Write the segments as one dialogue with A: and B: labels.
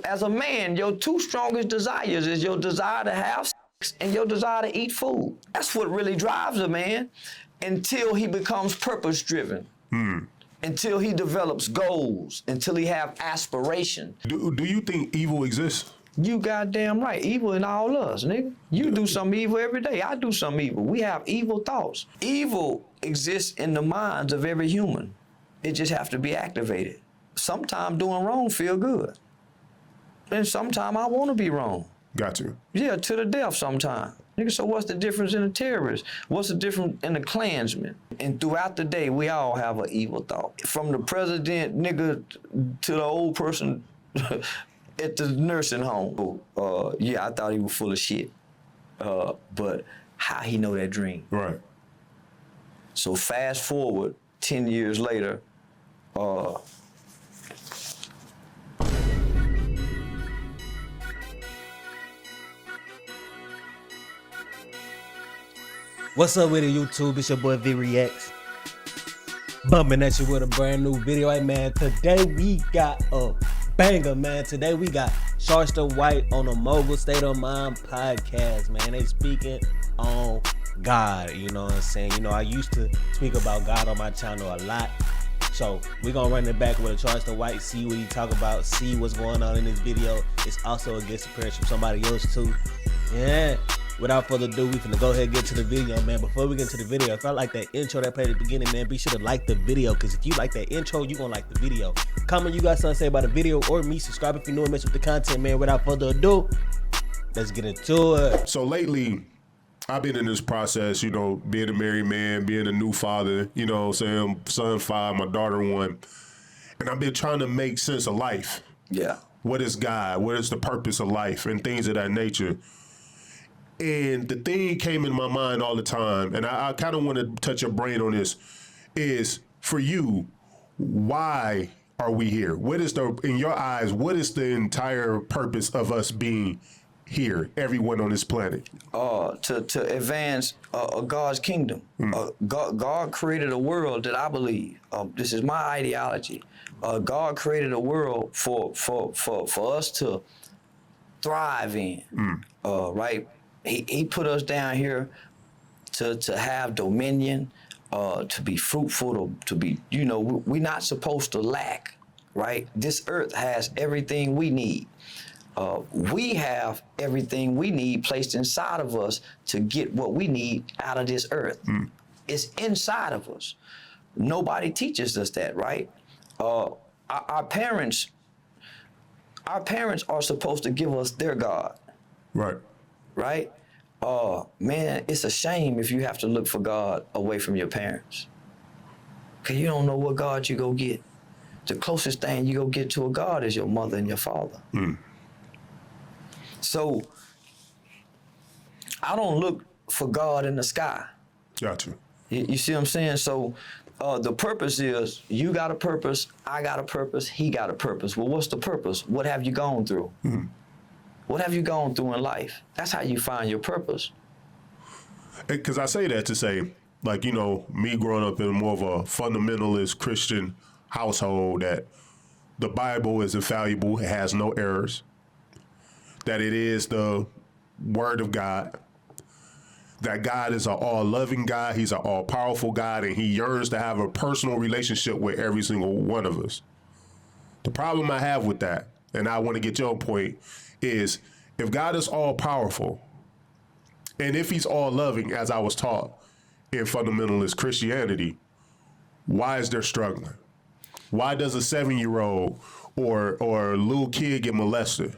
A: as a man, your two strongest desires is your desire to have sex and your desire to eat food. That's what really drives a man until he becomes purpose-driven. Until he develops goals, until he have aspiration.
B: Do you think evil exists?
A: You goddamn right. Evil in all us, nigga. You do some evil every day. I do some evil. We have evil thoughts. Evil exists in the minds of every human. It just have to be activated. Sometimes doing wrong feel good. And sometimes I want to be wrong.
B: Got you.
A: Yeah, to the death sometimes. Nigga, so what's the difference in the terrorist? What's the difference in the Klansman? And throughout the day, we all have an evil thought. From the president, nigga, to the old person at the nursing home. Yeah, I thought he was full of shit. But how he know that dream?
B: Right.
A: So fast forward 10 years later,
C: What's up with it, YouTube? It's your boy V Reacts. Bumping at you with a brand new video. Hey man, today we got a banger, man. Today we got Charleston White on the Mogul State of Mind podcast, man. They speaking on God, you know what I'm saying? You know, I used to speak about God on my channel a lot. So we're gonna run it back with a Charleston White, see what he talk about, see what's going on in this video. It's also a guest appearance from somebody else too. Yeah. Without further ado, we finna go ahead and get to the video, man. Before we get to the video, if I like that intro that played at the beginning, man, be sure to like the video, because if you like that intro, you gonna like the video. Comment you got something to say about the video or me. Subscribe if you're new and mess with the content, man. Without further ado, let's get into it.
B: So lately, I've been in this process, you know, being a married man, being a new father, you know what I'm saying, son 5, my daughter 1. And I've been trying to make sense of life.
A: yeah.
B: What is God? What is the purpose of life? And things of that nature. And the thing came in my mind all the time, and I kind of want to touch your brain on this, is for you, why are we here? What is in your eyes, what is the entire purpose of us being here, everyone on this planet?
A: To advance God's kingdom. God created a world that I believe, this is my ideology. God created a world for us to thrive in, right? He put us down here to have dominion, to be fruitful, to be, you know, we're not supposed to lack, right? This earth has everything we need. We have everything we need placed inside of us to get what we need out of this earth. It's inside of us. Nobody teaches us that, right? Our parents are supposed to give us their God.
B: Right.
A: Right? Man, it's a shame if you have to look for God away from your parents. Because you don't know what God you go get. The closest thing you go get to a God is your mother and your father. So, I don't look for God in the sky.
B: Got you.
A: You see what I'm saying? So, the purpose is, you got a purpose, I got a purpose, he got a purpose. Well, what's the purpose? What have you gone through? What have you gone through in life? That's how you find your purpose.
B: Because I say that to say, like, you know, me growing up in more of a fundamentalist Christian household, that the Bible is infallible, it has no errors, that it is the word of God, that God is an all-loving God, he's an all-powerful God, and he yearns to have a personal relationship with every single one of us. The problem I have with that, and I want to get your point, is if God is all-powerful, and if he's all-loving, as I was taught in fundamentalist Christianity, why is there struggling? Why does a 7-year-old or a little kid get molested?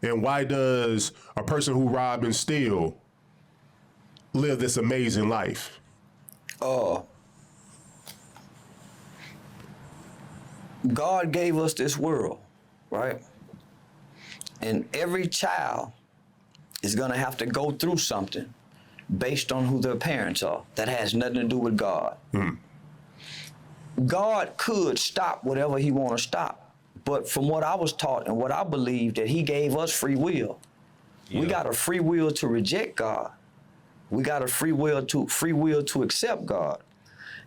B: And why does a person who robbed and steal live this amazing life?
A: God gave us this world, right? And every child is gonna have to go through something based on who their parents are. That has nothing to do with God. God could stop whatever he wanna stop. But from what I was taught and what I believe, that he gave us free will. Yeah. We got a free will to reject God. We got a free will to accept God.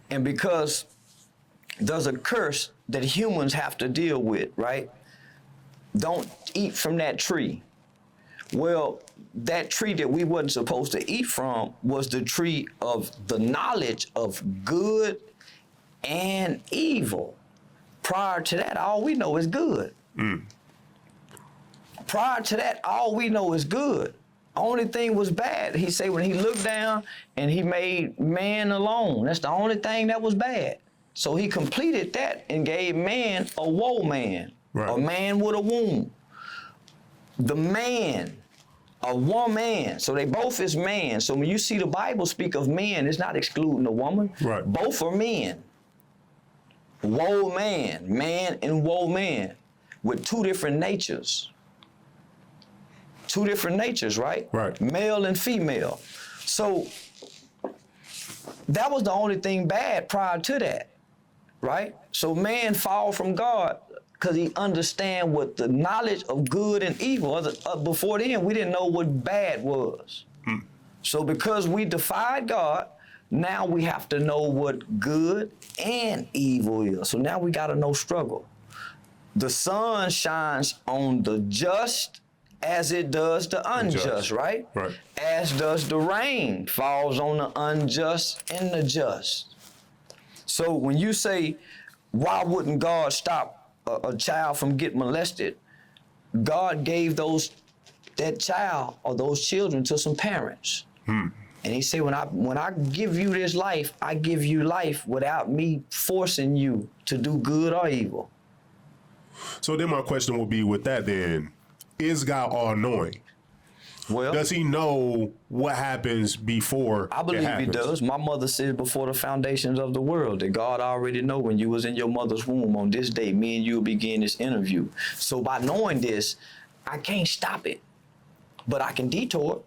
A: And because there's a curse that humans have to deal with, right? don't eat from that tree. Well, that tree that we wasn't supposed to eat from was the tree of the knowledge of good and evil. Prior to that, all we know is good. Prior to that, all we know is good. Only thing was bad. He said when he looked down and he made man alone. That's the only thing that was bad. So he completed that and gave man a woe man, a man with a womb. The man, a woman. So they both is man. So when you see the Bible speak of men, it's not excluding a woman.
B: Right.
A: Both are men. Woe man, man and woe man, with two different natures. Two different natures, right?
B: Right.
A: Male and female. So that was the only thing bad prior to that, right? So man fall from God because he understand what the knowledge of good and evil. Before then, we didn't know what bad was. So because we defied God, now we have to know what good and evil is. So now we got to know struggle. The sun shines on the just as it does the unjust, right?
B: Right.
A: As does the rain falls on the unjust and the just. So when you say, why wouldn't God stop a child from getting molested? God gave that child or those children to some parents. And he said, when I give you this life, I give you life without me forcing you to do good or evil.
B: So then my question will be with that then, is God all-knowing?
A: Well,
B: Does he know what happens before
A: I believe he does. My mother said before the foundations of the world that God already know when you was in your mother's womb on this day, me and you will begin this interview. So by knowing this, I can't stop it, but I can detour it.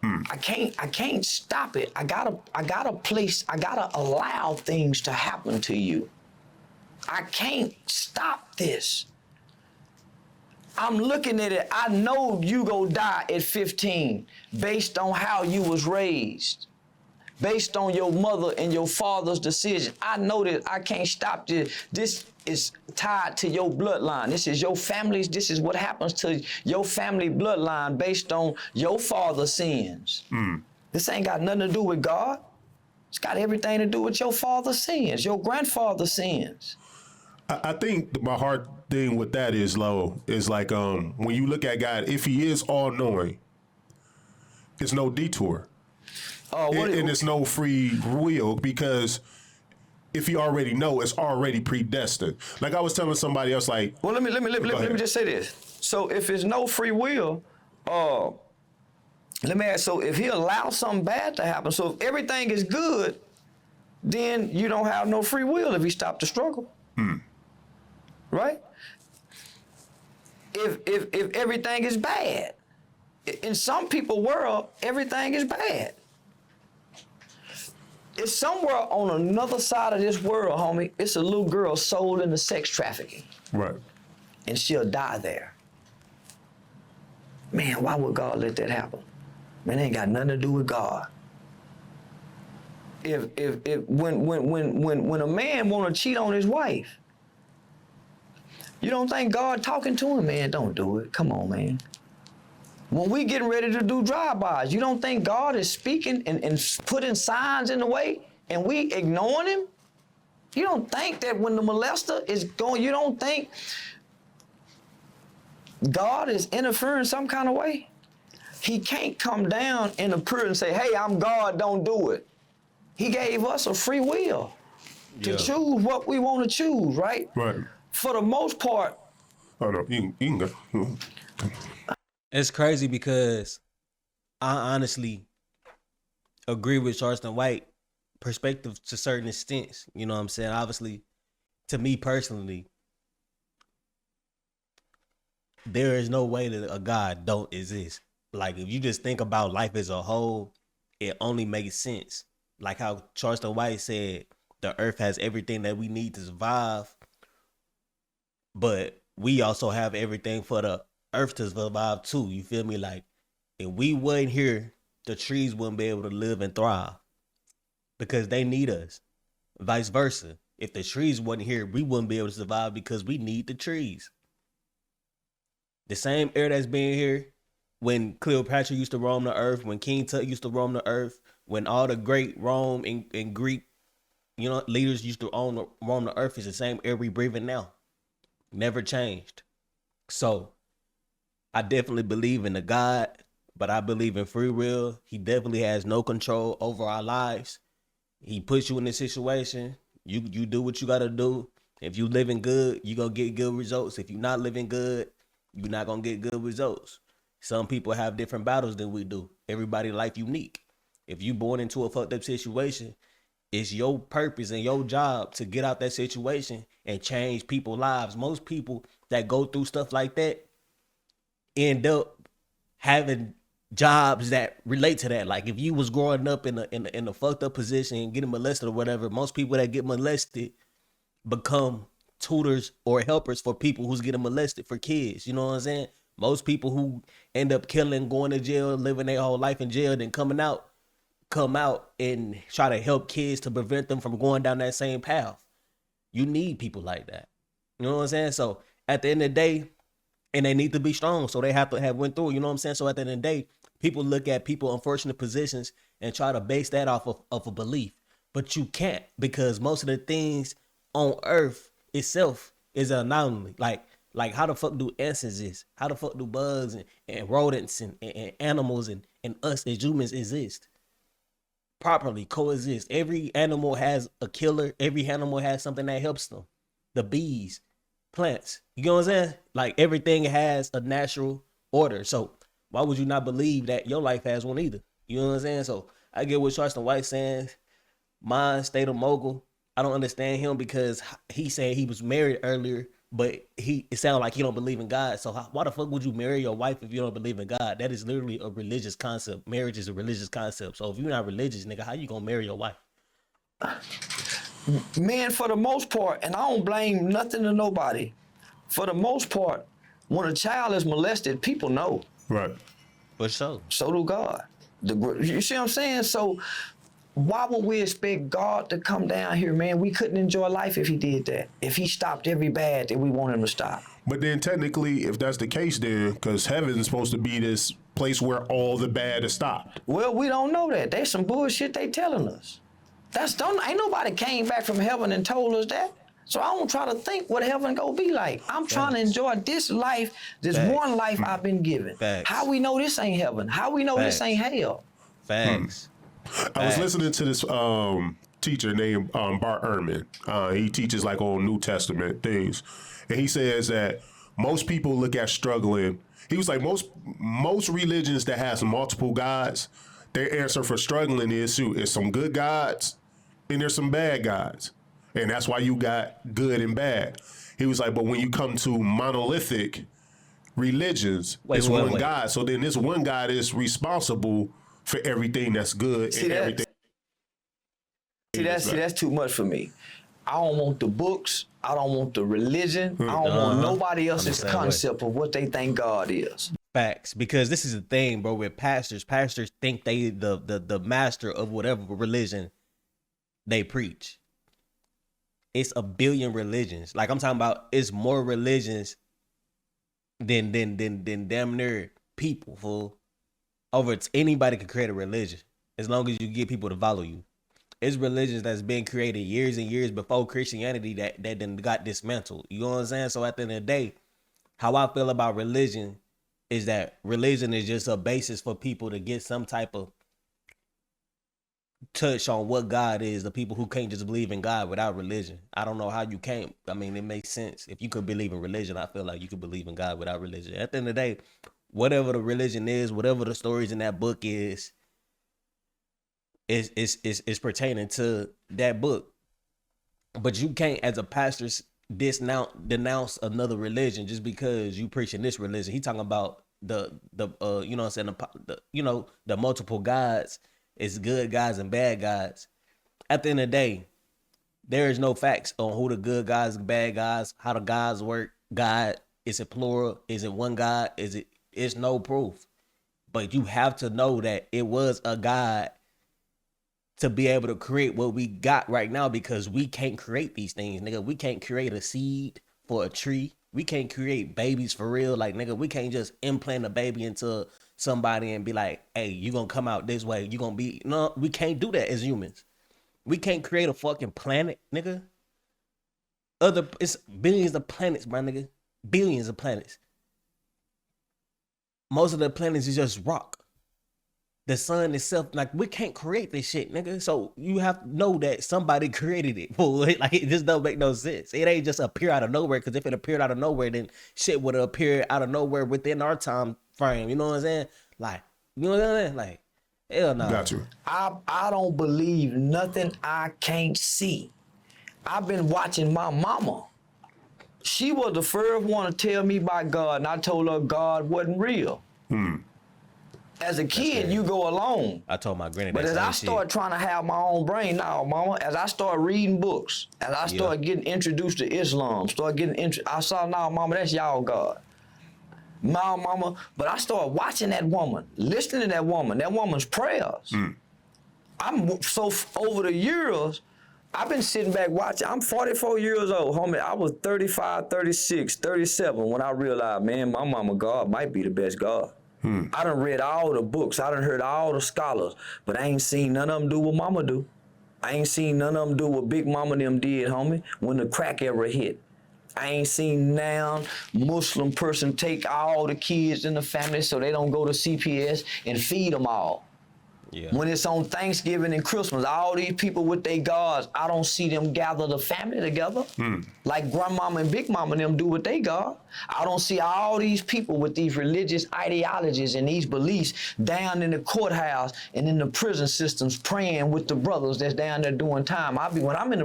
A: I can't stop it. I gotta allow things to happen to you. I can't stop this. I'm looking at it. I know you go die at 15 based on how you was raised, based on your mother and your father's decision. I know that I can't stop this. This is tied to your bloodline. This is your family's. This is what happens to your family bloodline based on your father's sins. This ain't got nothing to do with God. It's got everything to do with your father's sins, your grandfather's sins.
B: I think my hard thing with that is like when you look at God, if he is all-knowing, it's no detour. And it's no free will, because if you already know, it's already predestined. Like I was telling somebody else, like,
A: well, let me just say this. So if it's no free will, let me ask. So if he allows something bad to happen, so if everything is good, then you don't have no free will if he stopped the struggle. Right? If everything is bad, in some people's world, everything is bad. It's somewhere on another side of this world, homie. It's a little girl sold into sex trafficking.
B: right.
A: And she'll die there. Man, why would God let that happen? Man, it ain't got nothing to do with God. When a man wanna cheat on his wife, you don't think God talking to him? Man, don't do it. Come on, man. When we getting ready to do drive-bys, you don't think God is speaking and putting signs in the way and we ignoring him? You don't think that when the molester is going, you don't think God is interfering some kind of way? He can't come down in the pure and say, hey, I'm God, don't do it. He gave us a free will to choose what we want to choose, right?
B: Right.
A: For the most part.
B: Oh, no, you can go.
C: It's crazy because I honestly agree with Charleston White perspective to certain extents. You know what I'm saying? Obviously, to me personally, there is no way that a God don't exist. Like, if you just think about life as a whole, it only makes sense. Like how Charleston White said, the earth has everything that we need to survive, but we also have everything for the earth to survive too. You feel me? Like, if we wasn't here, the trees wouldn't be able to live and thrive because they need us. Vice versa. If the trees wasn't here, we wouldn't be able to survive because we need the trees. The same air that's been here when Cleopatra used to roam the earth, when King Tut used to roam the earth, when all the great Rome and Greek, leaders used to roam the earth, is the same air we breathing now. Never changed. So I definitely believe in the God, but I believe in free will. He definitely has no control over our lives. He puts you in this situation. You do what you gotta do. If you living good, you gonna get good results. If you're not living good, you're not gonna get good results. Some people have different battles than we do. Everybody's life unique. If you born into a fucked up situation, it's your purpose and your job to get out that situation and change people's lives. Most people that go through stuff like that end up having jobs that relate to that. Like if you was growing up in a fucked up position and getting molested or whatever, most people that get molested become tutors or helpers for people who's getting molested, for kids. You know what I'm saying? Most people who end up killing, going to jail, living their whole life in jail, then come out and try to help kids to prevent them from going down that same path. You need people like that. You know what I'm saying? So at the end of the day, and they need to be strong, so they have to have went through, you know what I'm saying? So at the end of the day, people look at people in unfortunate positions and try to base that off of a belief. But you can't, because most of the things on earth itself is an anomaly. Like how the fuck do ants exist? How the fuck do bugs and rodents and animals and us as humans exist? Properly coexist. Every animal has a killer. Every animal has something that helps them. The bees, plants. You know what I'm saying? Like everything has a natural order. So why would you not believe that your life has one either? You know what I'm saying? So I get what Charleston White saying. Mine, State of Mogul. I don't understand him because he said he was married earlier, but it sounded like he don't believe in God. So why the fuck would you marry your wife if you don't believe in God? That is literally a religious concept. Marriage is a religious concept. So if you're not religious, nigga, how you gonna marry your wife?
A: Man, for the most part, and I don't blame nothing to nobody. For the most part, when a child is molested, people know.
B: Right.
C: For sure.
A: So do God. You see what I'm saying? So why would we expect God to come down here, man? We couldn't enjoy life if he did that. If he stopped every bad that we want him to stop.
B: But then technically, if that's the case, then because heaven is supposed to be this place where all the bad is stopped.
A: Well, we don't know that. There's some bullshit they telling us. Ain't nobody came back from heaven and told us that. So I don't try to think what heaven gonna be like. I'm trying to enjoy this life, this one life I've been given.
C: Facts.
A: How we know this ain't heaven? How we know this ain't hell?
C: Facts.
B: I was listening to this teacher named Bart Ehrman. He teaches like on New Testament things, and he says that most people look at struggling. He was like most religions that has multiple gods, their answer for struggling is some good gods and there's some bad gods, and that's why you got good and bad. He was like, but when you come to monolithic religions, it's one God. So then this one God is responsible for everything that's good and everything.
A: That's too much for me. I don't want the books. I don't want the religion. I don't want nobody else's concept of what they think God is.
C: Facts, because this is the thing, bro. With pastors think they the master of whatever religion they preach. It's a billion religions. Like I'm talking about, it's more religions than damn near people, fool. Anybody can create a religion as long as you get people to follow you. It's religions that's been created years and years before Christianity that then got dismantled. You know what I'm saying? So at the end of the day, how I feel about religion is that religion is just a basis for people to get some type of touch on what God is. The people who can't just believe in God without religion. I don't know how you can't. I mean, it makes sense. If you could believe in religion, I feel like you could believe in God without religion. At the end of the day, whatever the religion is, whatever the stories in that book is pertaining to that book. But you can't, as a pastor, denounce another religion just because you preaching this religion. He talking about the you know what I'm saying, the multiple gods. It's good gods and bad gods. At the end of the day, there is no facts on who the good gods, bad gods, how the gods work. God, is it plural? Is it one God? It's no proof. But you have to know that it was a God to be able to create what we got right now, because we can't create these things, nigga. We can't create a seed for a tree. We can't create babies for real. Like, nigga, we can't just implant a baby into somebody and be like, hey, you gonna come out this way. You gonna be, no, we can't do that as humans. We can't create a fucking planet, nigga. It's billions of planets, my nigga. Billions of planets. Most of the planets is just rock. The sun itself, like, we can't create this shit, nigga. So you have to know that somebody created it. Like, it just don't make no sense. It ain't just appear out of nowhere, because if it appeared out of nowhere, then shit would have appeared out of nowhere within our time frame. You know what I'm saying? Like, you know what I'm saying? Like, hell no.
B: Got you.
A: I don't believe nothing I can't see. I've been watching my mama. She was the first one to tell me about God, and I told her God wasn't real. As a kid, you go alone.
C: I told my granny that.
A: But as
C: same
A: I start trying to have my own brain now, mama, as I start reading books, as I start getting introduced to Islam, I saw, now, mama, that's y'all God. Now, mama, but I started watching that woman, listening to that woman's prayers. I'm so, over the years, I've been sitting back watching. I'm 44 years old, homie. I was 35, 36, 37 when I realized, man, my mama God might be the best God. I done read all the books. I done heard all the scholars, but I ain't seen none of them do what mama do. I ain't seen none of them do what Big Mama them did, homie, when the crack era hit. I ain't seen now Muslim person take all the kids in the family so they don't go to CPS and feed them all. When it's on Thanksgiving and Christmas, all these people with their gods, I don't see them gather the family together like grandmama and big mama and them do with their God. I don't see all these people with these religious ideologies and these beliefs down in the courthouse and in the prison systems praying with the brothers that's down there doing time. When I'm in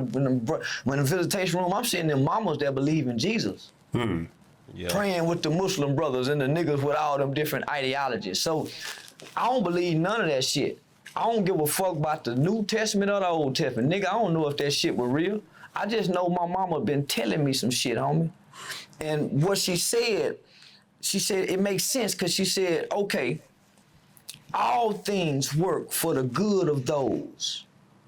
A: the visitation room, I'm seeing them mamas that believe in Jesus. Praying with the Muslim brothers and the niggas with all them different ideologies. So I don't believe none of that shit. I don't give a fuck about the New Testament or the Old Testament. Nigga, I don't know if that shit was real. I just know my mama been telling me some shit, homie. And what she said it makes sense, because she said, okay, all things work for the good of those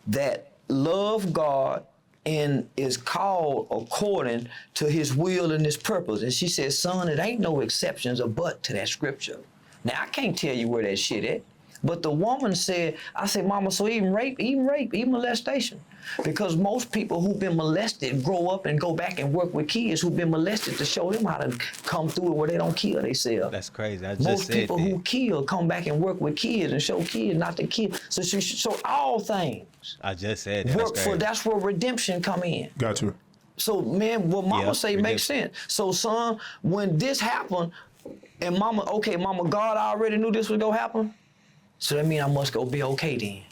A: that love God and is called according to his will and his purpose. And she said, son, it ain't no exceptions or but to that scripture. Now, I can't tell you where that shit at, but the woman said, I said, mama, so even rape, even molestation. Because most people who've been molested grow up and go back and work with kids who've been molested to show them how to come through it where they don't kill themselves.
C: That's crazy.
A: Most people who kill come back and work with kids and show kids not to kill. So all things.
C: I just said that.
A: That's where redemption come in.
B: Got you.
A: So, man, what mama say makes sense. So, son, when this happened, and mama, God already knew this was gonna happen, so that means I must go be okay then.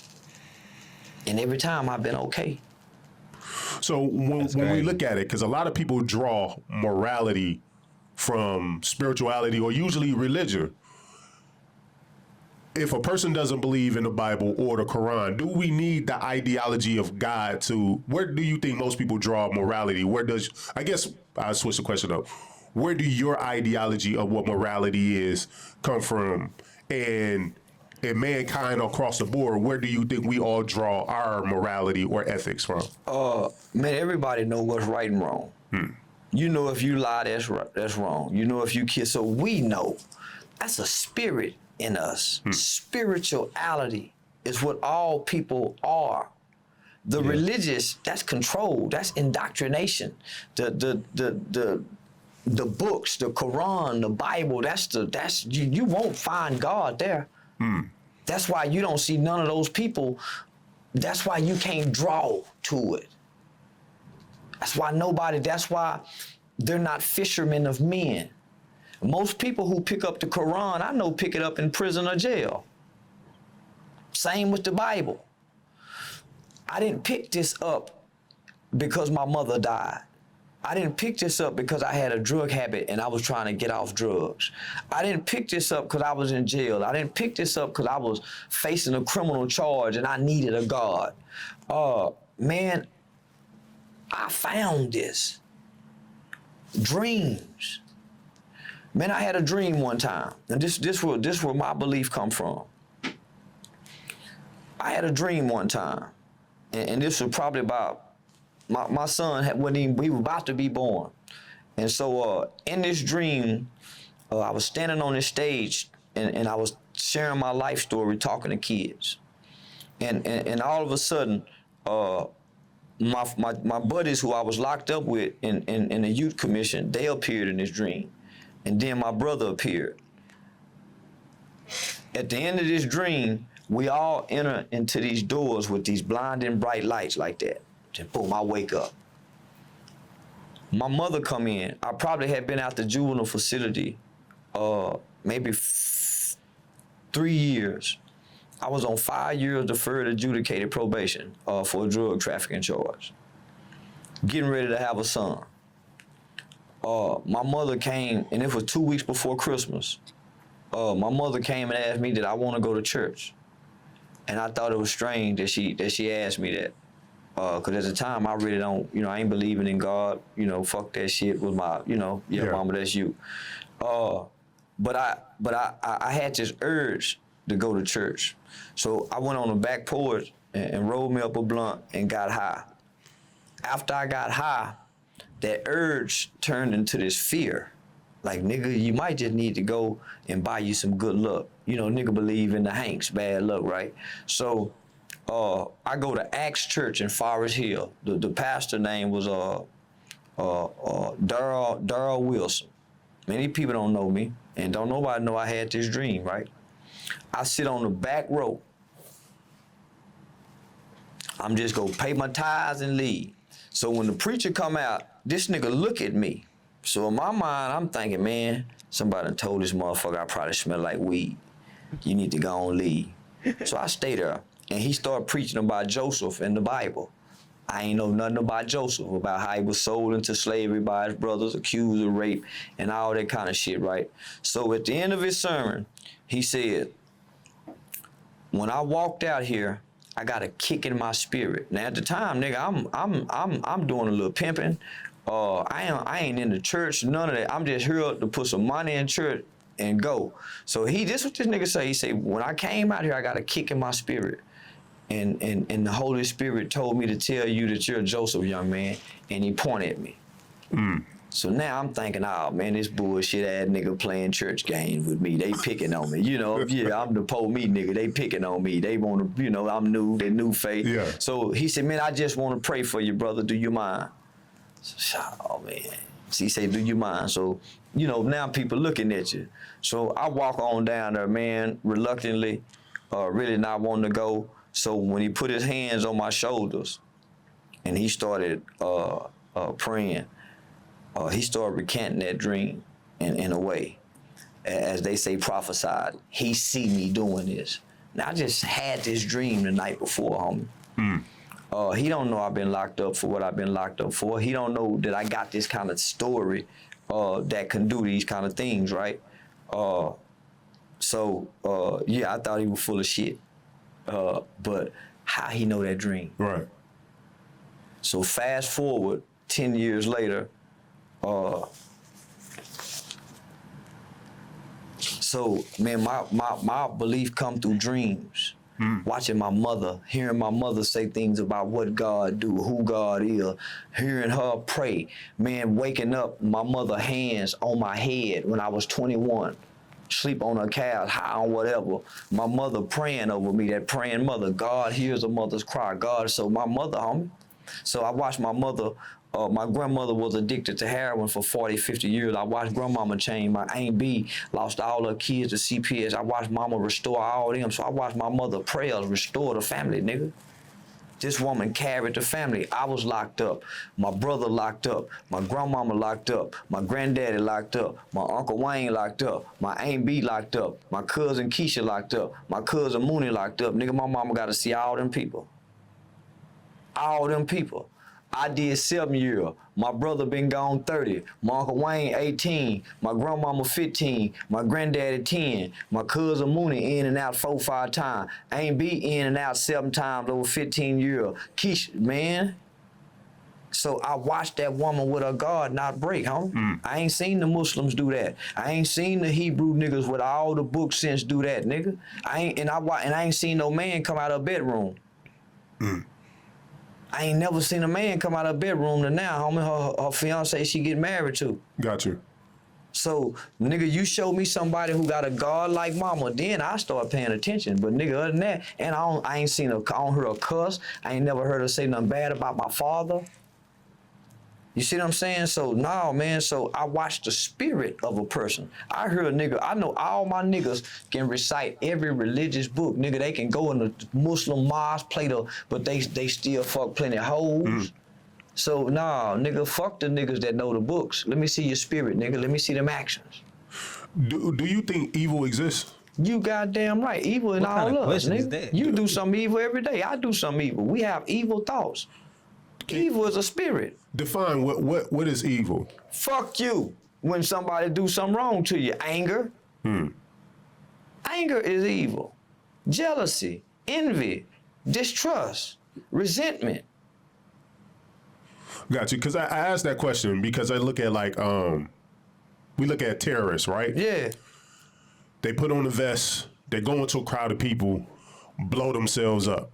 A: And every time I've been okay.
B: So when we look at it, because a lot of people draw morality from spirituality or usually religion. If a person doesn't believe in the Bible or the Quran, do we need the ideology of God to, where do you think most people draw morality? I guess I'll switch the question up. Where do your ideology of what morality is come from? And in mankind across the board, where do you think we all draw our morality or ethics from?
A: Man, everybody know what's right and wrong. You know if you lie, that's wrong. You know if you kill, so we know. That's a spirit in us. Spirituality is what all people are. The religious, that's control, that's indoctrination. The books, the Quran, the Bible, you won't find God there. That's why you don't see none of those people. That's why you can't draw to it. That's why they're not fishermen of men. Most people who pick up the Quran, I know, pick it up in prison or jail. Same with the Bible. I didn't pick this up because my mother died. I didn't pick this up because I had a drug habit and I was trying to get off drugs. I didn't pick this up because I was in jail. I didn't pick this up because I was facing a criminal charge and I needed a God. Man, I found this. Dreams. Man, I had a dream one time, and this where my belief come from. I had a dream one time, and this was probably about my son we were about to be born, And so in this dream, I was standing on this stage and I was sharing my life story, talking to kids. And all of a sudden, my buddies who I was locked up with in the youth commission, they appeared in this dream. And then my brother appeared. At the end of this dream, we all enter into these doors with these blinding bright lights like that. Just boom, I wake up. My mother come in. I probably had been out the juvenile facility maybe 3 years. I was on 5 years deferred adjudicated probation for a drug trafficking charge. Getting ready to have a son. My mother came, and it was 2 weeks before Christmas. My mother came and asked me, did I want to go to church? And I thought it was strange that she asked me that. Cause at the time I really don't, I ain't believing in God, fuck that shit with my, mama, that's you. But I had this urge to go to church. So I went on the back porch and rolled me up a blunt and got high. After I got high, that urge turned into this fear. Like, nigga, you might just need to go and buy you some good luck. Nigga believe in the Hanks, bad luck, right? So I go to Acts Church in Forest Hill. The pastor name was Darrell Wilson. Many people don't know me, and don't nobody know I had this dream, right? I sit on the back row. I'm just gonna pay my tithes and leave. So when the preacher come out, this nigga look at me. So in my mind, I'm thinking, man, somebody done told this motherfucker I probably smell like weed. You need to go and leave. So I stay there. And he started preaching about Joseph in the Bible. I ain't know nothing about Joseph, about how he was sold into slavery by his brothers, accused of rape, and all that kind of shit, right? So at the end of his sermon, he said, when I walked out here, I got a kick in my spirit. Now at the time, nigga, I'm doing a little pimping. I ain't in the church, none of that. I'm just here to put some money in church and go. So this what this nigga say. He said, when I came out here, I got a kick in my spirit. And the Holy Spirit told me to tell you that you're Joseph, young man. And he pointed at me. So now I'm thinking, oh man, this bullshit ass nigga playing church games with me. They picking on me, Yeah, I'm the police nigga. They picking on me. They want to, I'm new. They new faith.
B: Yeah.
A: So he said, man, I just want to pray for you, brother. Do you mind? So, oh man. So he said, do you mind? So, now people looking at you. So I walk on down there, man, reluctantly, really not wanting to go. So when he put his hands on my shoulders and he started praying, he started recanting that dream in a way. As they say, prophesied. He see me doing this. Now, I just had this dream the night before, homie. He don't know I've been locked up for what I've been locked up for. He don't know that I got this kind of story that can do these kind of things, right? So I thought he was full of shit. But how he know that dream?
B: Right.
A: So fast forward 10 years later, so man, my belief come through dreams. Watching my mother, hearing my mother say things about what God do, who God is, hearing her pray. Man, waking up, my mother hands on my head when I was 21. Sleep on her couch, high on whatever. My mother praying over me, that praying mother. God hears a mother's cry. God, so my mother, homie. So I watched my mother, my grandmother was addicted to heroin for 40, 50 years. I watched grandmama change. My Aunt B lost all her kids to CPS. I watched mama restore all them. So I watched my mother prayers restore the family, nigga. This woman carried the family. I was locked up. My brother locked up. My grandmama locked up. My granddaddy locked up. My Uncle Wayne locked up. My Aunt B locked up. My cousin Keisha locked up. My cousin Mooney locked up. Nigga, my mama got to see all them people. All them people. I did 7 years. My brother been gone 30. My Uncle Wayne 18. My grandmama 15. My granddaddy 10. My cousin Mooney in and out 4, 5 times. Aunt B in and out 7 times over 15 years. Keisha, man. So I watched that woman with her God not break, homie. I ain't seen the Muslims do that. I ain't seen the Hebrew niggas with all the book sense do that, nigga. I ain't seen no man come out of a bedroom. I ain't never seen a man come out of her bedroom to now, homie. Her fiance she get married to.
B: Got you.
A: So, nigga, you show me somebody who got a God like mama, then I start paying attention. But nigga, other than that, and I ain't seen her, I don't heard her cuss. I ain't never heard her say nothing bad about my father. You see what I'm saying? So, no, man, so I watch the spirit of a person. I heard a nigga, I know all my niggas can recite every religious book. Nigga, they can go in the Muslim mosque, but they still fuck plenty of hoes. So, nah, nigga, fuck the niggas that know the books. Let me see your spirit, nigga. Let me see them actions.
B: Do you think evil exists?
A: You goddamn right. Evil in
C: What kind
A: all
C: of
A: of us,
C: question is
A: nigga.
C: that?
A: You do some evil every day. I do some evil. We have evil thoughts. Evil is a spirit.
B: Define what is evil.
A: Fuck you when somebody do something wrong to you. Anger. Anger is evil. Jealousy, envy, distrust, resentment.
B: Got you. Because I asked that question because I look at we look at terrorists, right?
A: Yeah.
B: They put on a vest, they go into a crowd of people, blow themselves up.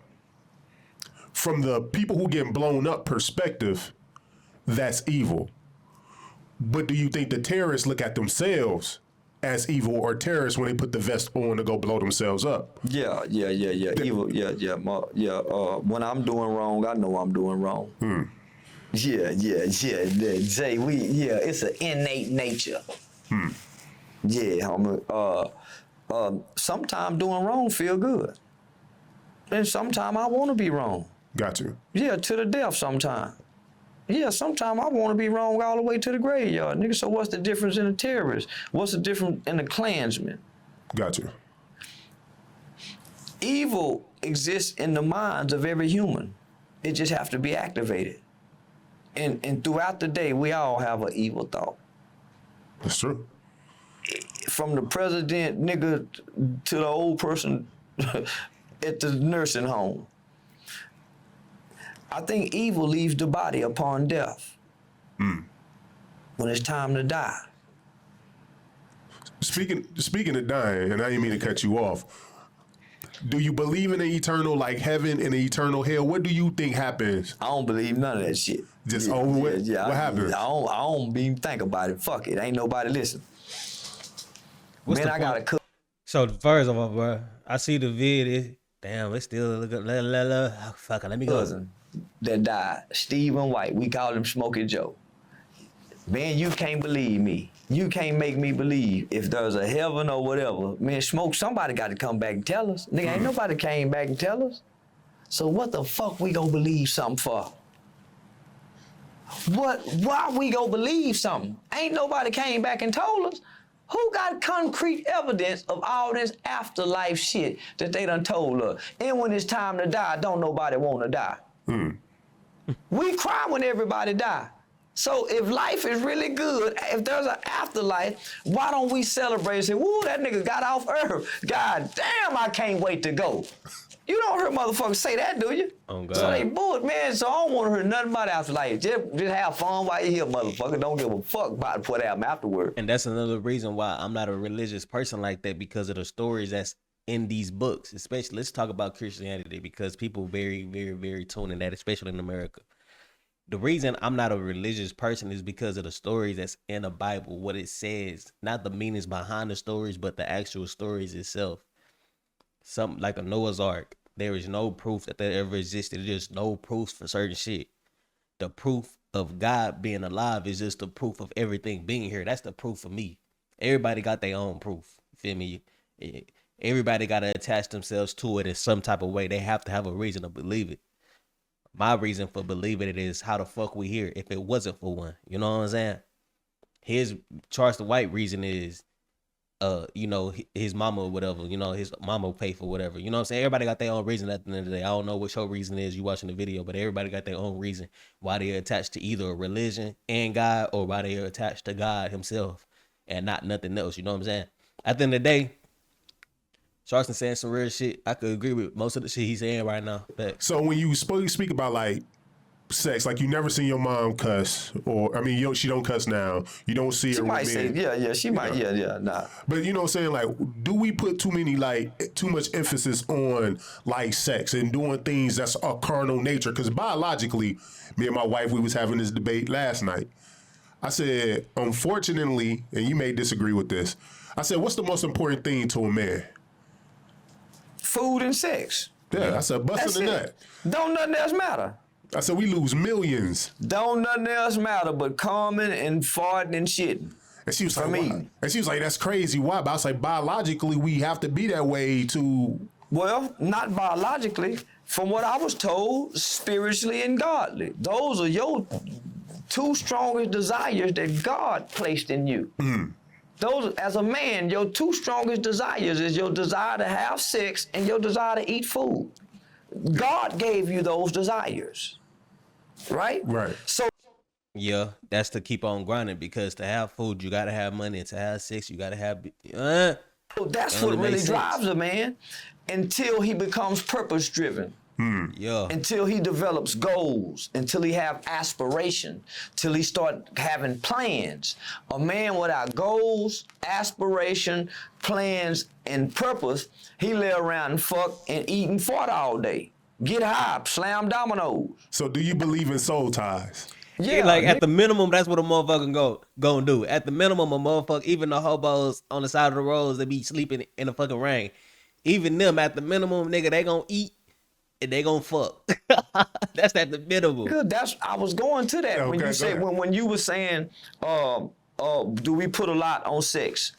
B: From the people who get blown up perspective, that's evil. But do you think the terrorists look at themselves as evil, or terrorists when they put the vest on to go blow themselves up?
A: Yeah. Evil. Yeah. When I'm doing wrong, I know I'm doing wrong. Yeah. Jay, it's an innate nature. Yeah, homie. Sometimes doing wrong feel good. And sometimes I want to be wrong.
B: Got you.
A: Yeah, to the death sometimes. Yeah, sometimes I want to be wrong all the way to the graveyard, nigga. So what's the difference in a terrorist? What's the difference in a Klansman?
B: Got you.
A: Evil exists in the minds of every human. It just have to be activated. And throughout the day, we all have an evil thought.
B: That's true.
A: From the president, nigga, to the old person at the nursing home. I think evil leaves the body upon death. When it's time to die.
B: Speaking of dying, and I didn't mean to cut you off, do you believe in an eternal, like heaven and an eternal hell? What do you think happens?
A: I don't believe none of that shit.
B: Just over with?
A: Yeah,
B: What happens?
A: I don't even think about it. Fuck it. Ain't nobody listen.
C: What's
A: Man,
C: the
A: I gotta
C: point?
A: cook.
C: So first of all, bro, I see the vid. Damn, it's still fuck it, let me go.
A: Cousin that died, Stephen White. We call him Smokey Joe. Man, you can't believe me. You can't make me believe if there's a heaven or whatever. Man, somebody got to come back and tell us. Nigga, ain't nobody came back and tell us. So what the fuck we gonna believe something for? Why we gonna believe something? Ain't nobody came back and told us. Who got concrete evidence of all this afterlife shit that they done told us? And when it's time to die, don't nobody wanna die. We cry when everybody die. So if life is really good, if there's an afterlife, why don't we celebrate and say, woo, that nigga got off Earth. God damn, I can't wait to go. You don't hear motherfuckers say that, do you?
C: Oh, God.
A: So they bullet, man, so I don't want to hear nothing about afterlife. Just have fun while you're here, motherfucker. Don't give a fuck about what happened afterward.
C: And that's another reason why I'm not a religious person like that, because of the stories that's in these books. Especially, let's talk about Christianity, because people very, very, very tune in that, especially in America. The reason I'm not a religious person is because of the stories that's in the Bible, what it says, not the meanings behind the stories, but the actual stories itself. Something like the Noah's Ark, there is no proof that ever existed. There's no proof for certain shit. The proof of God being alive is just the proof of everything being here. That's the proof for me. Everybody got their own proof. You feel me? Everybody got to attach themselves to it in some type of way. They have to have a reason to believe it. My reason for believing it is how the fuck we here if it wasn't for one. You know what I'm saying? His Charleston White reason is, his mama or whatever. His mama pay for whatever. You know what I'm saying? Everybody got their own reason at the end of the day. I don't know what your reason is, you watching the video, but everybody got their own reason why they're attached to either a religion and God, or why they're attached to God himself and not nothing else. You know what I'm saying? At the end of the day, Charleston saying some real shit. I could agree with most of the shit he's saying right now. But
B: So when you speak about like sex, like you never seen your mom cuss, or I mean, she don't cuss now. You don't see
A: She
B: her.
A: might
B: with
A: say,
B: men.
A: she might, nah.
B: But you know what I'm saying? Like, do we put too much emphasis on like sex and doing things that's a carnal nature? Because biologically, me and my wife, we was having this debate last night. I said, unfortunately, and you may disagree with this, I said, what's the most important thing to a man?
A: Food and sex.
B: Yeah, I said, busting
A: That's
B: the
A: it.
B: nut.
A: Don't nothing else matter.
B: I said, we lose millions.
A: Don't nothing else matter but coming and farting and shitting.
B: And she was like,
A: For me.
B: why? And she was like, that's crazy. Why? But I was like, biologically, we have to be that way to.
A: Well, not biologically. From what I was told, spiritually and godly. Those are your two strongest desires that God placed in you. Those, as a man, your two strongest desires is your desire to have sex and your desire to eat food. God gave you those desires, right?
B: Right.
A: So
C: Yeah, that's to keep on grinding, because to have food, you gotta have money, and to have sex, you gotta have.
A: that's
C: That
A: what
C: only
A: really
C: makes sense.
A: drives a man until he becomes purpose-driven.
C: Yeah.
A: Until he develops goals, until he have aspiration, till he start having plans. A man without goals, aspiration, plans, and purpose, he lay around and fuck and eat and fart all day. Get high, slam dominoes.
B: So, do you believe in soul ties?
A: Yeah,
C: Like at the minimum, that's what a motherfucker gonna do. At the minimum, a motherfucker, even the hobos on the side of the roads that be sleeping in the fucking rain, even them at the minimum, nigga, they gonna eat and they gonna fuck. That's at the minimum.
A: good. I was going to that when
B: Okay,
A: you
B: go
A: said
B: ahead.
A: when you were saying, do we put a lot on sex?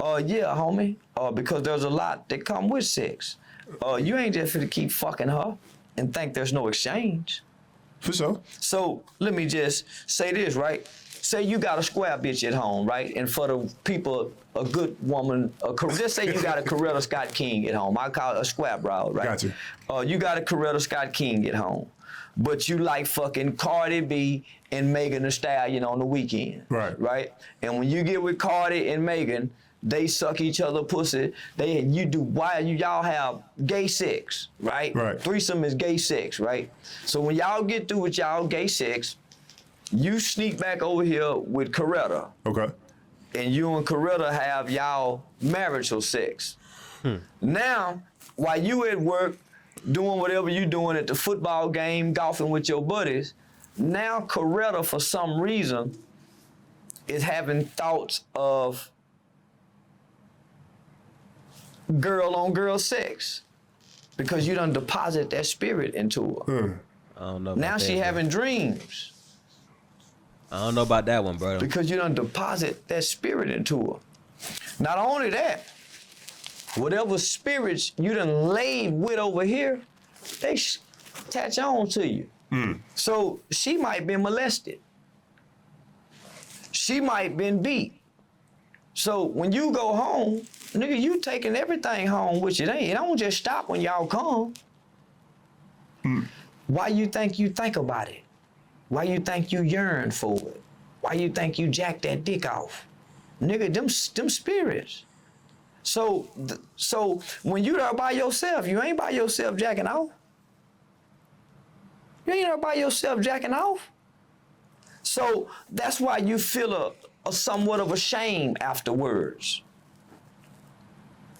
A: Yeah, homie. Because there's a lot that come with sex. You ain't just finna keep fucking her and think there's no exchange.
B: For sure.
A: So let me just say this, right? Say you got a square bitch at home, right? And for the people, a good woman, just say you got a Coretta Scott King at home. I call it a square broad, right?
B: Got you.
A: You got a Coretta Scott King at home, but you like fucking Cardi B and Megan Thee Stallion on the weekend.
B: Right.
A: Right? And when you get with Cardi and Megan, they suck each other pussy. Y'all have gay sex, right?
B: Right.
A: Threesome is gay sex, right? So when y'all get through with y'all gay sex, you sneak back over here with Coretta,
B: Okay.
A: and you and Coretta have y'all marital sex. Now, while you at work, doing whatever you doing at the football game, golfing with your buddies, now Coretta, for some reason, is having thoughts of girl-on-girl sex because you done deposit that spirit into her.
C: I don't know.
A: Now
C: about
A: she
C: that,
A: having dreams.
C: I don't know about that one, bro.
A: Because you done deposit that spirit into her. Not only that, whatever spirits you done laid with over here, they attach on to you. So she might been molested. She might been beat. So when you go home, nigga, you taking everything home with you. It don't just stop when y'all come. Why you think about it? Why you think you yearn for it? Why you think you jack that dick off? Nigga, them spirits. So when you there by yourself, you ain't by yourself jacking off. You ain't there by yourself jacking off. So that's why you feel a somewhat of a shame afterwards.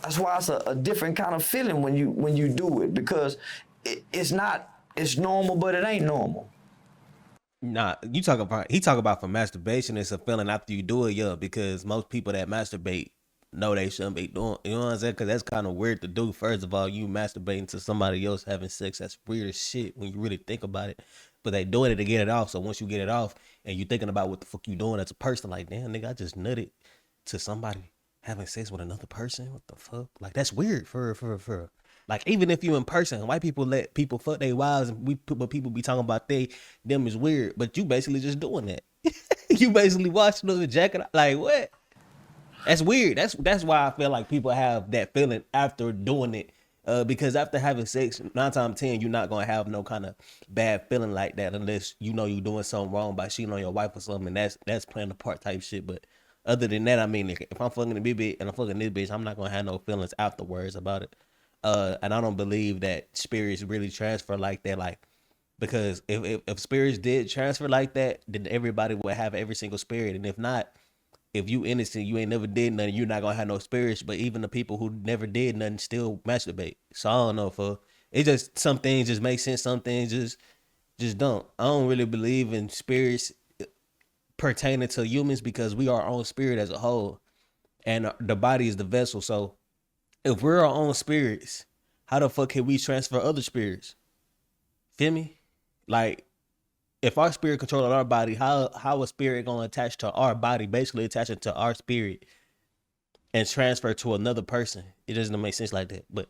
A: That's why it's a different kind of feeling when you do it, because it's normal, but it ain't normal.
C: Nah, he talk about for masturbation, it's a feeling after you do it, yeah, because most people that masturbate know they shouldn't be doing, you know what I'm saying? Because that's kind of weird to do. First of all, you masturbating to somebody else having sex, that's weird as shit when you really think about it. But they doing it to get it off. So once you get it off and you thinking about what the fuck you doing as a person, like, damn, nigga, I just nutted to somebody having sex with another person. What the fuck? Like, that's weird for. Like, even if you in person, white people let people fuck their wives, and but people be talking about them is weird, but you basically just doing that. You basically watching them and jacking out. Like, what? That's weird. That's why I feel like people have that feeling after doing it. Because after having sex, 9 times out of 10, you're not gonna have no kind of bad feeling like that unless you know you're doing something wrong by cheating on your wife or something. And that's playing a part type shit. But other than that, I mean, if I'm fucking a bitch and I'm fucking this bitch, I'm not gonna have no feelings afterwards about it. And I don't believe that spirits really transfer like that. Like Because if spirits did transfer like that, then everybody would have every single spirit. And if not, if you innocent, you ain't never did nothing, you're not gonna have no spirits. But even the people who never did nothing still masturbate. So I don't know, for it just some things just make sense, some things just don't. I don't really believe in spirits pertaining to humans because we are our own spirit as a whole, and the body is the vessel. So if we're our own spirits, how the fuck can we transfer other spirits? Feel me? Like, if our spirit controlling our body, how a spirit gonna attach to our body, basically attaching to our spirit and transfer to another person? It doesn't make sense like that. But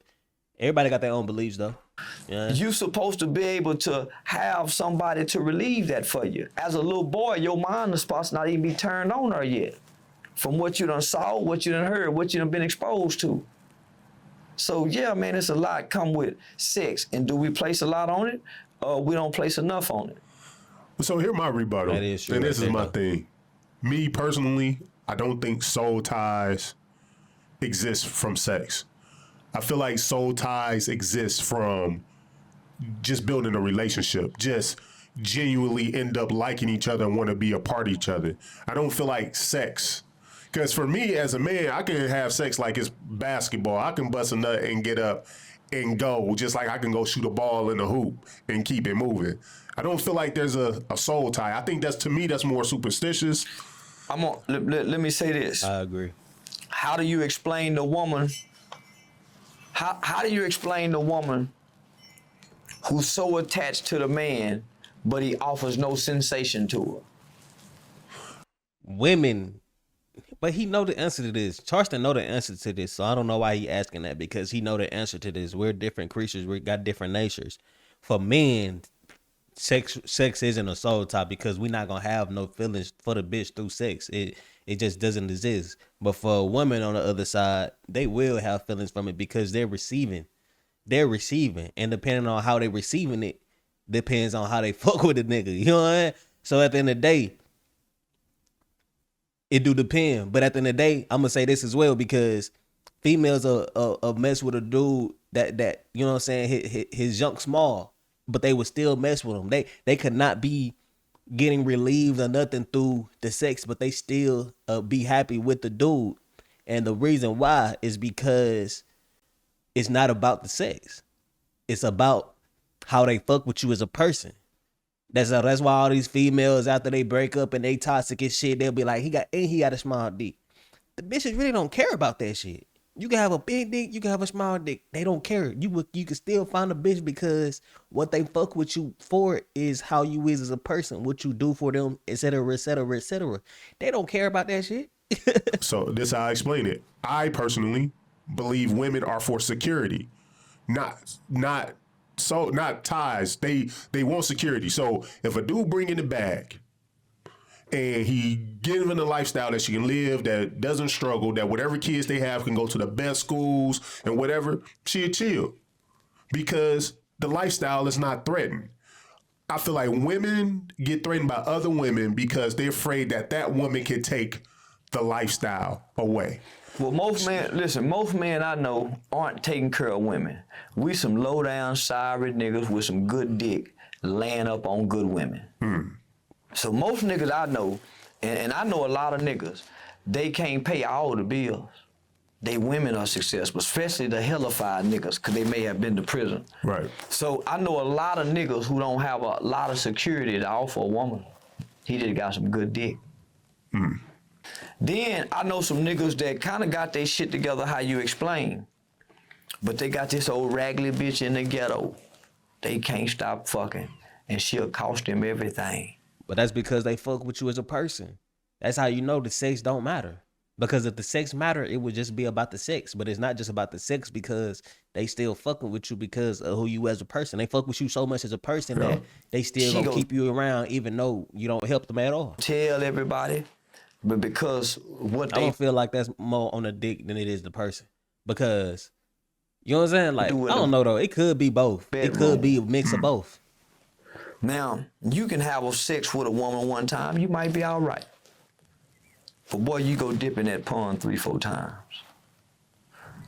C: everybody got their own beliefs though. Yeah.
A: You supposed to be able to have somebody to relieve that for you. As a little boy, your mind is supposed to not even be turned on her yet. From what you done saw, what you done heard, what you done been exposed to. So yeah, man, it's a lot come with sex. And do we place a lot on it? We don't place enough on it.
B: So here my rebuttal,
C: That is true,
B: and this
C: right
B: is
C: there,
B: my
C: though.
B: thing. Me personally, I don't think soul ties exist from sex. I feel like soul ties exist from just building a relationship, just genuinely end up liking each other and want to be a part of each other. I don't feel like sex. Because for me as a man, I can have sex like it's basketball. I can bust a nut and get up and go, just like I can go shoot a ball in the hoop and keep it moving. I don't feel like there's a soul tie. I think to me, that's more superstitious.
A: Let me say this.
C: I agree.
A: How do you explain the woman? How do you explain the woman who's so attached to the man, but he offers no sensation to her?
C: Women, but he know the answer to this. Charleston know the answer to this, so I don't know why he asking that, because he know the answer to this. We're different creatures. We got different natures. For men, sex isn't a soul tie, because we're not gonna have no feelings for the bitch through sex. It just doesn't exist. But for a woman on the other side, they will have feelings from it because they're receiving. And depending on how they receiving it, depends on how they fuck with the nigga. You know what I mean? So at the end of the day, it do depend. But at the end of the day, I'm gonna say this as well, because females are mess with a dude that you know what I'm saying, his junk small, but they would still mess with him. They could not be getting relieved or nothing through the sex, but they still be happy with the dude. And the reason why is because it's not about the sex. It's about how they fuck with you as a person. That's why all these females, after they break up and they toxic and shit, they'll be like, he got a small dick. The bitches really don't care about that shit. You can have a big dick, you can have a small dick. They don't care. You can still find a bitch, because what they fuck with you for is how you is as a person, what you do for them, et cetera, et cetera, et cetera. They don't care about that shit.
B: So this is how I explain it. I personally believe women are for security, not ties. They want security. So if a dude bring in the bag and he giving a lifestyle that she can live, that doesn't struggle, that whatever kids they have can go to the best schools and whatever, she'll chill because the lifestyle is not threatened. I feel like women get threatened by other women because they're afraid that woman can take the lifestyle away.
A: Well, most men I know aren't taking care of women. We some low down, sorry niggas with some good dick laying up on good women. So most niggas I know, and I know a lot of niggas, they can't pay all the bills. They women are successful, especially the hellified niggas, because they may have been to prison.
B: Right.
A: So I know a lot of niggas who don't have a lot of security to offer a woman. He just got some good dick. Then I know some niggas that kind of got their shit together how you explain, but they got this old raggedy bitch in the ghetto. They can't stop fucking, and she'll cost them everything.
C: But that's because they fuck with you as a person. That's how you know the sex don't matter. Because if the sex matter, it would just be about the sex. But it's not just about the sex, because they still fucking with you because of who you as a person. They fuck with you so much as a person that they still gonna keep you around even though you don't help them at all.
A: Tell everybody, but because what
C: I
A: they
C: don't feel like that's more on the dick than it is the person. Because, you know what I'm saying? Like, I don't know though. It could be both. It could be a mix of both.
A: Now, you can have a sex with a woman one time, you might be all right. But boy, you go dip in that pond 3-4 times.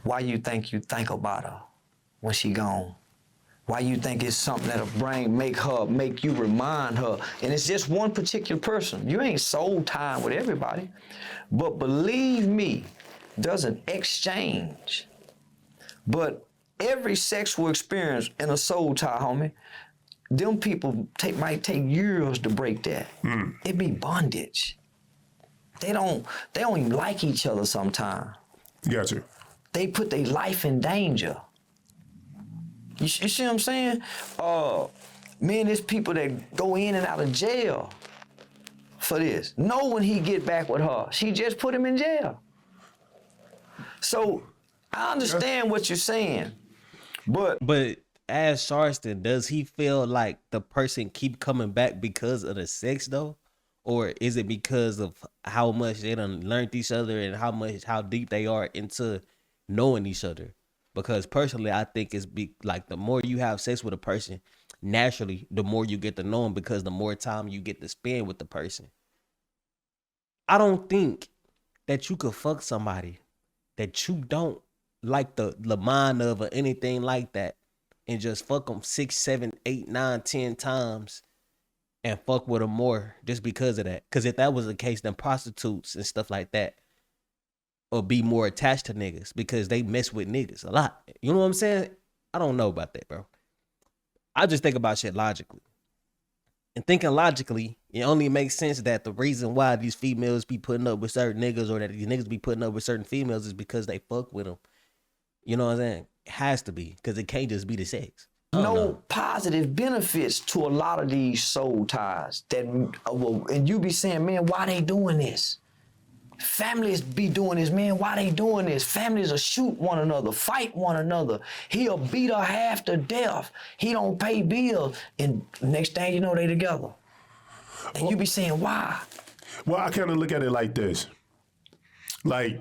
A: Why you think about her when she gone? Why you think it's something that'll make you remind her? And it's just one particular person. You ain't soul time with everybody. But believe me, there's an exchange. But every sexual experience in a soul tie, homie, them people might take years to break that. It be bondage. They don't even like each other sometimes.
B: Gotcha.
A: They put their life in danger. You see what I'm saying? Man, there's people that go in and out of jail for this. Know when he get back with her. She just put him in jail. So I understand what you're saying, but
C: as Charleston, does he feel like the person keep coming back because of the sex though? Or is it because of how much they done learned each other and how deep they are into knowing each other? Because personally, I think it's like the more you have sex with a person, naturally, the more you get to know them because the more time you get to spend with the person. I don't think that you could fuck somebody that you don't like the mind of or anything like that and just fuck them 6, 7, 8, 9, 10 times and fuck with them more just because of that. Because if that was the case, then prostitutes and stuff like that or be more attached to niggas because they mess with niggas a lot. You know what I'm saying? I don't know about that, bro. I just think about shit logically. And thinking logically, it only makes sense that the reason why these females be putting up with certain niggas or that these niggas be putting up with certain females is because they fuck with them. You know what I'm saying? It has to be, because it can't just be the sex.
A: No positive benefits to a lot of these soul ties. And you be saying, man, why they doing this? Families be doing this, man. Why they doing this? Families will shoot one another, fight one another. He'll beat her half to death. He don't pay bills. And next thing you know, they together. And you be saying, why?
B: Well, I kind of look at it like this. Like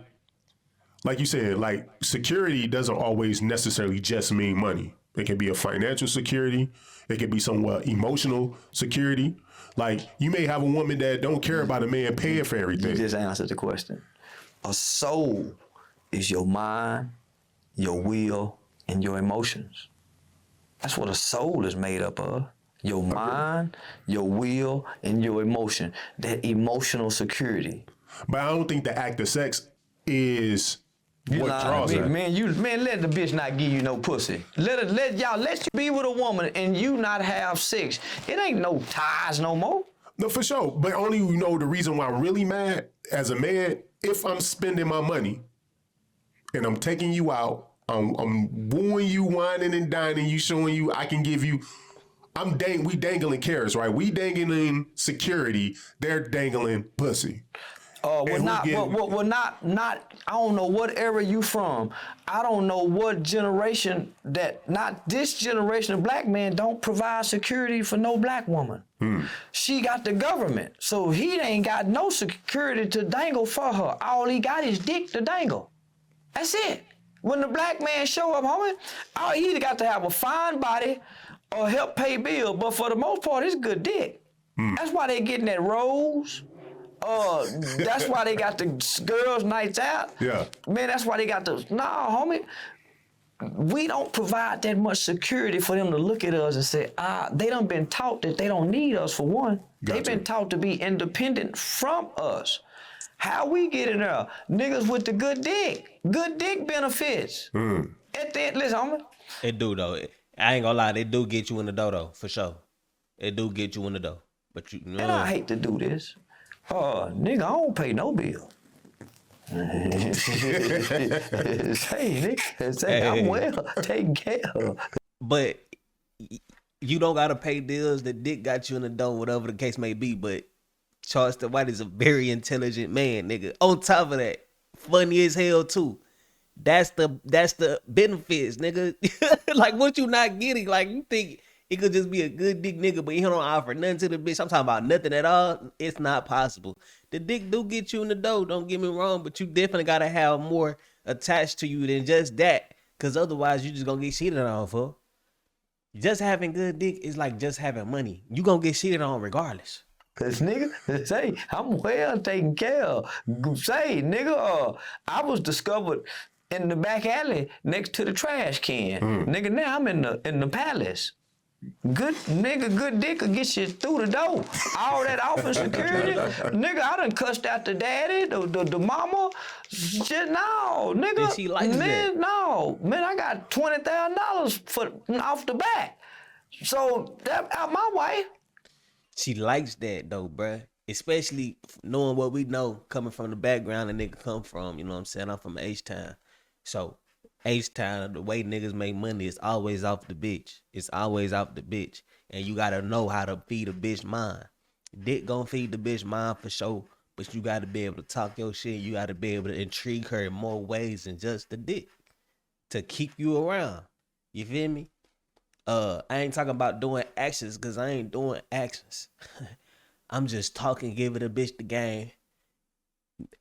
B: you said, like security doesn't always necessarily just mean money. It can be a financial security. It can be somewhat emotional security. Like, you may have a woman that don't care about a man paying for everything.
A: You just answered the question. A soul is your mind, your will, and your emotions. That's what a soul is made up of. Your mind, your will, and your emotion. That emotional security.
B: But I don't think the act of sex is what draws her.
A: Man, let the bitch not give you no pussy. Let you be with a woman and you not have sex. It ain't no ties no more.
B: No, for sure. But only the reason why I'm really mad as a man, if I'm spending my money and I'm taking you out, I'm wooing you, whining and dining you, showing you I can give you. We dangling carrots, right? We dangling security. They're dangling pussy.
A: Not. I don't know what era you from. I don't know what generation not this generation of black men don't provide security for no black woman. She got the government, so he ain't got no security to dangle for her. All he got is dick to dangle. That's it. When the black man show up, homie, he either got to have a fine body or help pay bills, but for the most part, it's good dick. That's why they getting that rose. That's why they got the girls' nights out.
B: Yeah.
A: Man, that's why they got the, homie. We don't provide that much security for them to look at us and say, they done been taught that they don't need us for one.
B: Gotcha.
A: They've been taught to be independent from us. How we get in there? Niggas with the good dick benefits. At the end, listen, homie.
C: It do though. I ain't gonna lie, they do get you in the door though, for sure. It do get you in the door. But you know.
A: And I hate to do this. Nigga, I don't pay no bill. Say, I'm well taken care of.
C: But you don't gotta pay bills. The dick got you in the door, whatever the case may be. But Charleston White is a very intelligent man, nigga. On top of that, funny as hell too. That's the benefits, nigga. Like, what you not getting? Like, you think it could just be a good dick nigga, but he don't offer nothing to the bitch. I'm talking about nothing at all. It's not possible. The dick do get you in the door, don't get me wrong, but you definitely gotta have more attached to you than just that. Cause otherwise you just gonna get cheated on, for. Just having good dick is like just having money. You gonna get cheated on regardless.
A: Cause nigga, say, I'm well taken care of. Say, nigga, I was discovered in the back alley next to the trash can. Nigga, now I'm in the palace. Good nigga, good dick will get you through the door. All that office security, nigga, I done cussed out the daddy, the mama. Shit, no, nigga.
C: And she likes
A: man,
C: that.
A: no, man, I got $20,000 off the bat. So that out my way.
C: She likes that though, bruh. Especially knowing what we know coming from the background the nigga come from. You know what I'm saying? I'm from H-Town. So H-Town, the way niggas make money is always off the bitch. It's always off the bitch. And you gotta know how to feed a bitch mind. Dick gonna feed the bitch mind for sure. But you gotta be able to talk your shit. You gotta be able to intrigue her in more ways than just the dick. To keep you around. You feel me? I ain't talking about doing actions because I ain't doing actions. I'm just talking, giving a bitch the game,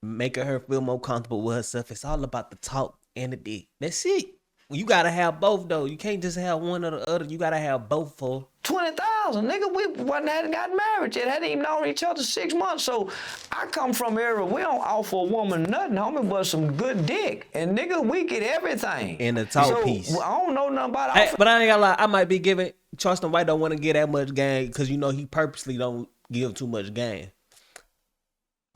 C: making her feel more comfortable with herself. It's all about the talk and the dick. That's it. You gotta have both though. You can't just have one or the other. You gotta have both for
A: 20,000, nigga. We hadn't gotten married yet. Hadn't even known each other 6 months. So I come from an era we don't offer a woman nothing, homie, but some good dick. And nigga, we get everything.
C: in the talk
A: So
C: piece.
A: I don't know nothing about
C: Hey,
A: offer.
C: but I ain't gonna lie. I might be giving Charleston White don't want to get that much game because you know he purposely don't give too much game.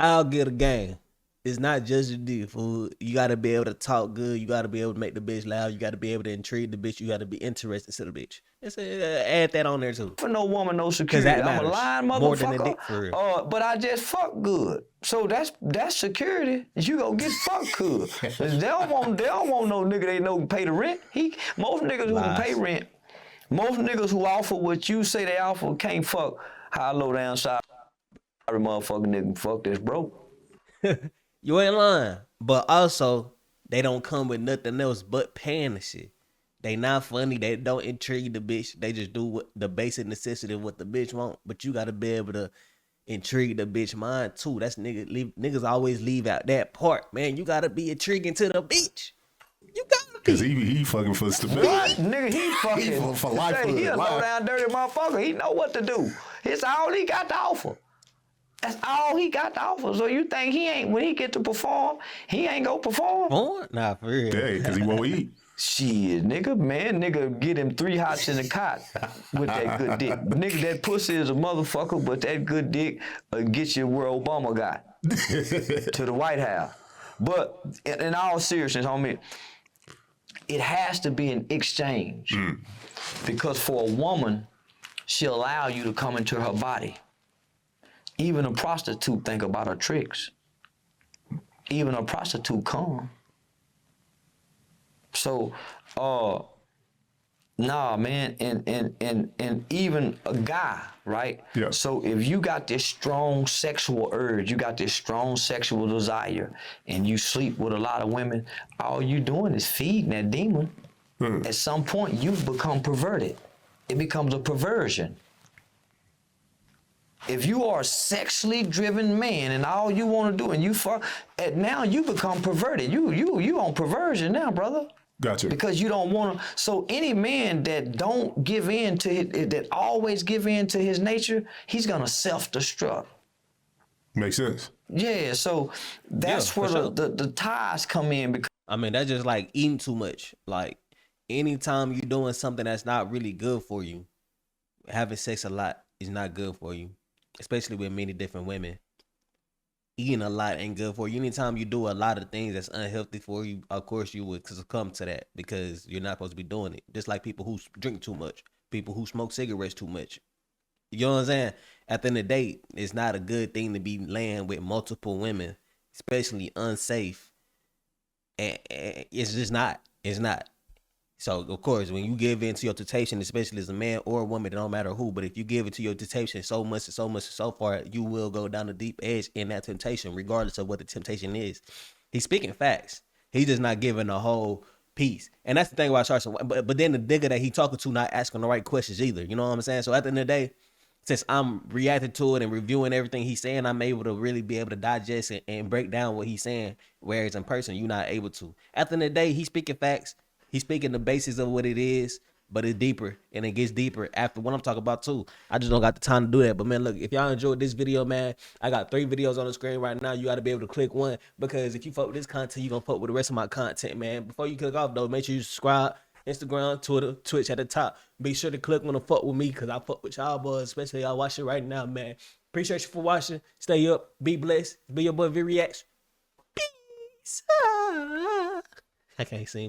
C: I'll get a game. It's not just a deal, fool. You gotta be able to talk good. You gotta be able to make the bitch loud. You gotta be able to intrigue the bitch. You gotta be interested to the bitch. Add that on there too.
A: For no woman, no security.
C: that
A: I'm a
C: matters.
A: lying
C: More than a
A: motherfucker.
C: dick, for real.
A: But I just fuck good. So that's security. You gonna get fucked good. they don't want no nigga they know pay the rent. Most niggas who can pay rent, most niggas who offer what you say they offer can't fuck high low down side. Sorry motherfucking nigga fuck this broke.
C: You ain't lying. But also, they don't come with nothing else but paying the shit. They not funny. They don't intrigue the bitch. They just do what the basic necessity of what the bitch want. But you gotta be able to intrigue the bitch mind too. That's niggas always leave out that part, man. You gotta be intriguing to the bitch. You gotta
B: Because
C: be.
B: he fucking for stability.
A: What? Nigga, he fucking
B: for life,
A: say he a
B: life.
A: low down dirty motherfucker. He know what to do. It's all he got to offer. That's all he got to offer. So you think he ain't, when he get to perform, he ain't gonna perform?
C: Born? Nah, for real.
B: Yeah, because he won't eat.
A: Shit, nigga get him 3 hots in the cot with that good dick. Nigga, that pussy is a motherfucker, but that good dick gets you where Obama got, to the White House. But in all seriousness, homie, it has to be an exchange. Because for a woman, she'll allow you to come into her body. Even a prostitute think about her tricks. Even a prostitute come. So, nah, man, and even a guy, right?
B: Yeah.
A: So if you got this strong sexual urge, you got this strong sexual desire, and you sleep with a lot of women, all you doing is feeding that demon. At some point, you become perverted. It becomes a perversion. If you are a sexually driven man and all you want to do and you fuck, now you become perverted. You on perversion now, brother.
B: Gotcha.
A: Because you don't want to. So any man that don't give in to his, that always give in to his nature, he's gonna self-destruct.
B: Makes sense.
A: Yeah. So that's
C: Yeah,
A: where
C: for sure.
A: the ties come in. Because
C: I mean, that's just like eating too much. Like, anytime you're doing something that's not really good for you, having sex a lot is not good for you, especially with many different women. Eating a lot ain't good for you. Anytime you do a lot of things that's unhealthy for you, of course you would succumb to that because you're not supposed to be doing it. Just like people who drink too much, people who smoke cigarettes too much. You know what I'm saying? At the end of the day, it's not a good thing to be laying with multiple women, especially unsafe. And it's just not. It's not. So, of course, when you give in to your temptation, especially as a man or a woman, it don't matter who, but if you give it to your temptation so much and so much and so far, you will go down the deep edge in that temptation, regardless of what the temptation is. He's speaking facts. He's just not giving the whole piece. And that's the thing about Charleston. But then the nigga that he talking to not asking the right questions either. You know what I'm saying? So at the end of the day, since I'm reacting to it and reviewing everything he's saying, I'm able to really be able to digest it and break down what he's saying, whereas in person, you're not able to. At the end of the day, he's speaking facts. He's speaking the basis of what it is, but it's deeper and it gets deeper after what I'm talking about too. I just don't got the time to do that. But man, look, if y'all enjoyed this video, man, I got 3 videos on the screen right now. You got to be able to click one, because if you fuck with this content, you gonna fuck with the rest of my content, man. Before you click off though, make sure you subscribe. Instagram, Twitter, Twitch at the top. Be sure to click on the fuck with me, because I fuck with y'all boys, especially y'all watching right now, man. Appreciate you for watching. Stay up. Be blessed. Be your boy, Reacts. Peace. I can't sing.